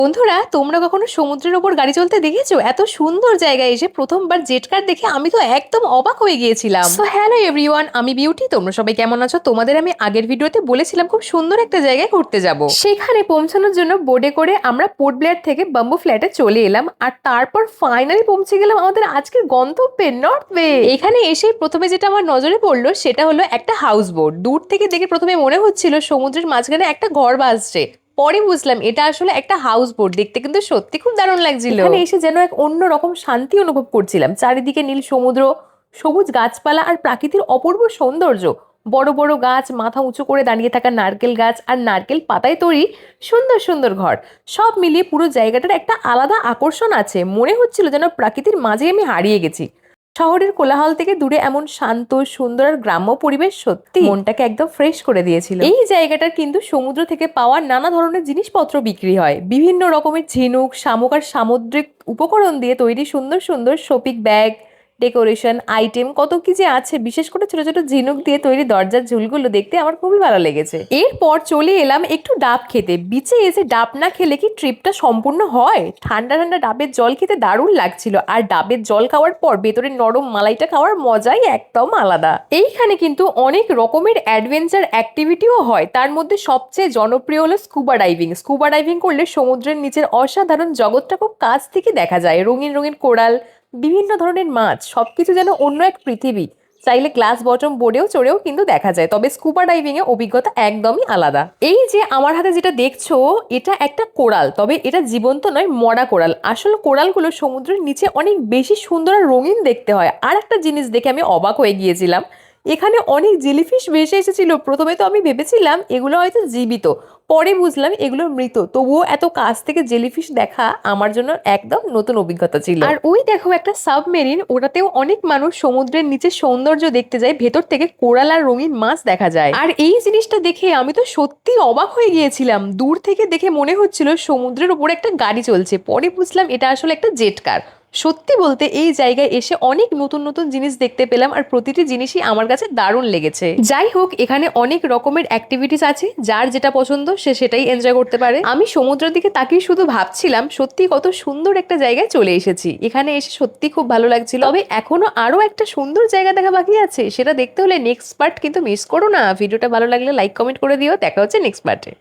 বন্ধুরা, তোমরা কখনো সমুদ্রের ওপর গাড়ি চলতে দেখেছো? এত সুন্দর জায়গায় এসে প্রথমবার জেট কার দেখে আমি তো একদম অবাক হয়ে গিয়েছিলাম। সো হ্যালো এভরিওয়ান, আমি বিউটি। তোমরা সবাই কেমন আছো? তোমাদের আমি আগের ভিডিওতে বলেছিলাম খুব সুন্দর একটা জায়গায় ঘুরতে যাব। সেখানে পৌঁছানোর জন্য বোর্ডে করে আমরা পোর্ট ব্লেয়ার থেকে বাম্বু ফ্ল্যাটে চলে এলাম, আর তারপর ফাইনালি পৌঁছে গেলাম আমাদের আজকের গন্তব্যে নর্থ বে। এখানে এসে প্রথমে যেটা আমার নজরে পড়লো সেটা হলো একটা হাউস বোট। দূর থেকে দেখে প্রথমে মনে হচ্ছিল সমুদ্রের মাঝখানে একটা ঘর ভাসছে, পরে বুঝলাম এটা আসলে একটা হাউস বোট। দেখতে কিন্তু সত্যি খুব দারুণ লাগছিল। এখানে এসে যেন এক অন্য রকম শান্তি অনুভব করছিলাম। চারিদিকে নীল সমুদ্র, সবুজ গাছপালা আর প্রাকৃতির অপূর্ব সৌন্দর্য। বড় বড় গাছ, মাথা উঁচু করে দাঁড়িয়ে থাকা নারকেল গাছ আর নারকেল পাতায় তৈরি সুন্দর সুন্দর ঘর, সব মিলিয়ে পুরো জায়গাটার একটা আলাদা আকর্ষণ আছে। মনে হচ্ছিল যেন প্রকৃতির মাঝে আমি হারিয়ে গেছি। শহরের কোলাহল থেকে দূরে এমন শান্ত, সুন্দর আর গ্রাম্য পরিবেশ সত্যি মনটাকে একদম ফ্রেশ করে দিয়েছিল। এই জায়গাটার কিন্তু সমুদ্র থেকে পাওয়া নানা ধরনের জিনিসপত্র বিক্রি হয়। বিভিন্ন রকমের ঝিনুক, শামুক আর সামুদ্রিক উপকরণ দিয়ে তৈরি সুন্দর সুন্দর শোপিং ব্যাগ, ডেকোরেশন আইটেম, কত কি যে আছে। বিশেষ করে ছোট ছোট ঝিনুক দিয়ে তৈরি দরজার ঝুলগুলো দেখতে আমার খুবই ভালো লেগেছে। এরপর চলে এলাম একটু ডাব খেতে। বিচে এসে ডাব না খেলে কি ট্রিপটা সম্পূর্ণ হয়? ঠান্ডা ঠান্ডা ডাবের জল খেতে দারুণ লাগছিল, আর ডাবের জল খাওয়ার পর ভেতরের নরম মালাইটা খাওয়ার মজাই একদম আলাদা। এইখানে কিন্তু অনেক রকমের অ্যাডভেঞ্চার অ্যাক্টিভিটিও হয়। তার মধ্যে সবচেয়ে জনপ্রিয় হলো স্কুবা ডাইভিং। স্কুবা ডাইভিং করলে সমুদ্রের নিচের অসাধারণ জগৎটা খুব কাছ থেকে দেখা যায়। রঙিন রঙিন কোরাল, বিভিন্ন ধরনের মাছ, সবকিছু যেন অন্য এক পৃথিবী। চাইলে গ্লাস বটম বোর্ডেও চড়েও কিন্তু দেখা যায়, তবে স্কুবা ডাইভিং এ অভিজ্ঞতা একদমই আলাদা। এই যে আমার হাতে যেটা দেখছো, এটা একটা কোরাল, তবে এটা জীবন্ত নয়, মরা কোরাল। আসলে কোরালগুলো সমুদ্রের নিচে অনেক বেশি সুন্দর আর রঙিন দেখতে হয়। আর একটা জিনিস দেখে আমি অবাক হয়ে গিয়েছিলাম, এখানে অনেক জেলিফিশ ভেসে এসেছিল। প্রথমে তো আমি ভেবেছিলাম এগুলো হয়তো জীবিত, পরে বুঝলাম এগুলো মৃত। তবুও এত কাছ থেকে জেলিফিশ দেখা আমার জন্য একদম নতুন অভিজ্ঞতা ছিল। আর ওই দেখো একটা সাবমেরিন, ওটাতেও অনেক মানুষ সমুদ্রের নিচে সৌন্দর্য দেখতে যায়। ভেতর থেকে কোরাল আর রঙিন মাছ দেখা যায়। আর এই জিনিসটা দেখে আমি তো সত্যি অবাক হয়ে গিয়েছিলাম। দূর থেকে দেখে মনে হচ্ছিল সমুদ্রের উপর একটা গাড়ি চলছে, পরে বুঝলাম এটা আসলে একটা জেট কার। সত্যি বলতে এই জায়গায় এসে অনেক নতুন নতুন জিনিস দেখতে পেলাম, আর প্রতিটি জিনিসই আমার কাছে দারুণ লেগেছে। যাই হোক, এখানে অনেক রকমের অ্যাক্টিভিটিস আছে, যার যেটা পছন্দ সে সেটাই এনজয় করতে পারে। আমি সমুদ্রের দিকে তাকিয়ে শুধু ভাবছিলাম সত্যি কত সুন্দর একটা জায়গায় চলে এসেছি। এখানে এসে সত্যি খুব ভালো লাগছিল। তবে এখনো আরো একটা সুন্দর জায়গা দেখা বাকি আছে, সেটা দেখতে হলে নেক্সট পার্ট কিন্তু মিস করো না। ভিডিওটা ভালো লাগলে লাইক কমেন্ট করে দিও। দেখা হচ্ছে নেক্সট পার্টে।